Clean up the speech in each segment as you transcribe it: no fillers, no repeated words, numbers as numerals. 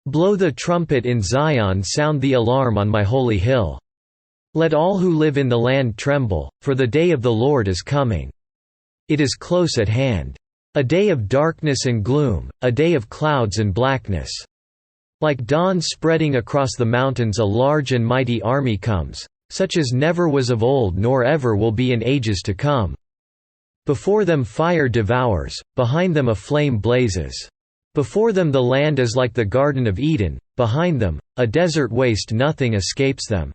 Blow the trumpet in Zion, sound the alarm on my holy hill. Let all who live in the land tremble, for the day of the Lord is coming. It is close at hand. A day of darkness and gloom, a day of clouds and blackness. Like dawn spreading across the mountains, a large and mighty army comes, such as never was of old nor ever will be in ages to come. Before them fire devours, behind them a flame blazes. Before them the land is like the Garden of Eden, behind them, a desert waste, nothing escapes them.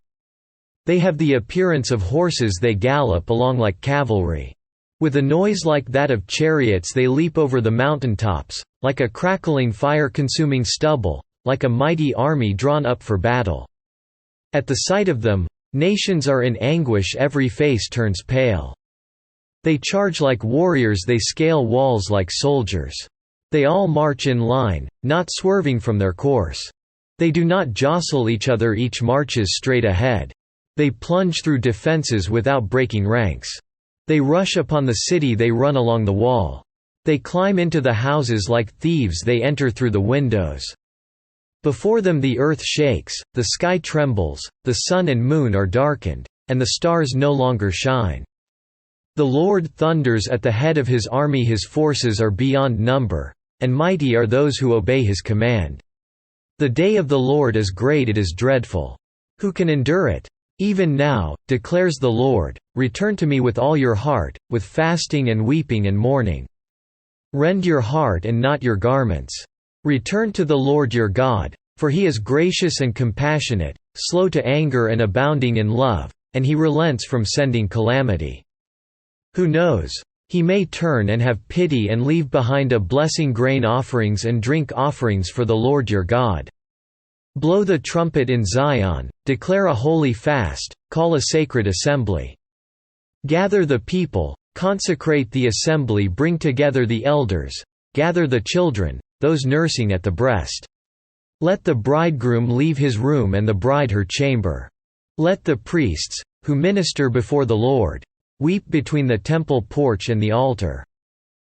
They have the appearance of horses, they gallop along like cavalry. With a noise like that of chariots they leap over the mountain tops, like a crackling fire consuming stubble, like a mighty army drawn up for battle. At the sight of them, nations are in anguish, every face turns pale. They charge like warriors, they scale walls like soldiers. They all march in line, not swerving from their course. They do not jostle each other, each marches straight ahead. They plunge through defenses without breaking ranks. They rush upon the city, they run along the wall. They climb into the houses like thieves, they enter through the windows. Before them the earth shakes, the sky trembles, the sun and moon are darkened, and the stars no longer shine. The Lord thunders at the head of his army, his forces are beyond number, and mighty are those who obey his command. The day of the Lord is great, it is dreadful. Who can endure it? Even now, declares the Lord, return to me with all your heart, with fasting and weeping and mourning. Rend your heart and not your garments. Return to the Lord your God, for he is gracious and compassionate, slow to anger and abounding in love, and he relents from sending calamity. Who knows? He may turn and have pity and leave behind a blessing, grain offerings and drink offerings for the Lord your God. Blow the trumpet in Zion, declare a holy fast, call a sacred assembly. Gather the people, consecrate the assembly, bring together the elders, gather the children, those nursing at the breast. Let the bridegroom leave his room and the bride her chamber. Let the priests, who minister before the Lord, weep between the temple porch and the altar.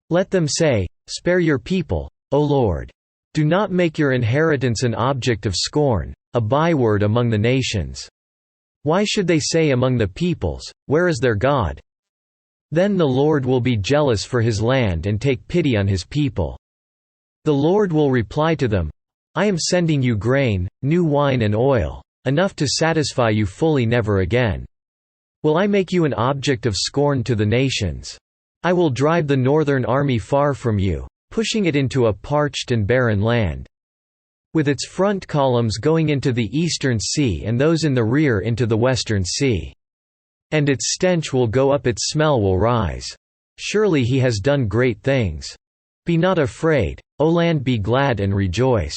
Let them say, spare your people, O Lord. Do not make your inheritance an object of scorn, a byword among the nations. Why should they say among the peoples, where is their God? Then the Lord will be jealous for his land and take pity on his people. The Lord will reply to them, I am sending you grain, new wine and oil, enough to satisfy you fully, never again. Will I make you an object of scorn to the nations? I will drive the northern army far from you, pushing it into a parched and barren land. With its front columns going into the eastern sea and those in the rear into the western sea. And its stench will go up, its smell will rise. Surely he has done great things. Be not afraid, O land, be glad and rejoice.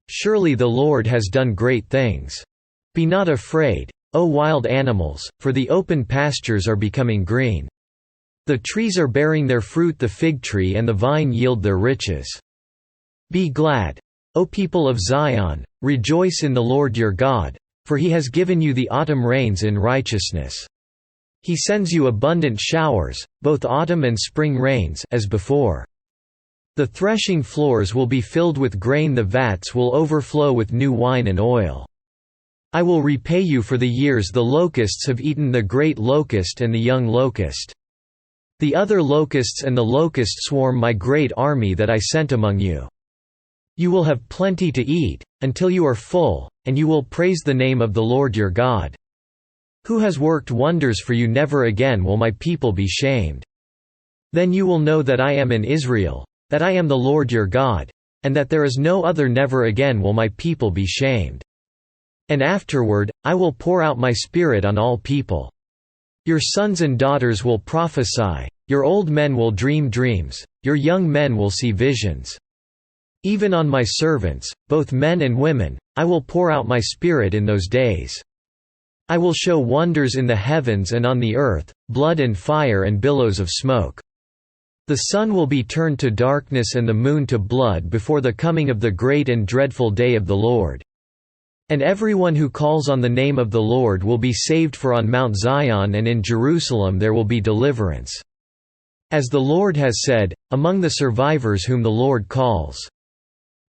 Surely the Lord has done great things. Be not afraid, O wild animals, for the open pastures are becoming green. The trees are bearing their fruit, the fig tree and the vine yield their riches. Be glad, O people of Zion, rejoice in the Lord your God, for he has given you the autumn rains in righteousness. He sends you abundant showers, both autumn and spring rains, as before. The threshing floors will be filled with grain, the vats will overflow with new wine and oil. I will repay you for the years the locusts have eaten, the great locust and the young locust. The other locusts and the locust swarm, my great army that I sent among you. You will have plenty to eat, until you are full, and you will praise the name of the Lord your God. Who has worked wonders for you, never again will my people be shamed. Then you will know that I am in Israel, that I am the Lord your God, and that there is no other, never again will my people be shamed. And afterward, I will pour out my Spirit on all people. Your sons and daughters will prophesy, your old men will dream dreams, your young men will see visions. Even on my servants, both men and women, I will pour out my Spirit in those days. I will show wonders in the heavens and on the earth, blood and fire and billows of smoke. The sun will be turned to darkness and the moon to blood before the coming of the great and dreadful day of the Lord. And everyone who calls on the name of the Lord will be saved, for on Mount Zion and in Jerusalem there will be deliverance. As the Lord has said, among the survivors whom the Lord calls.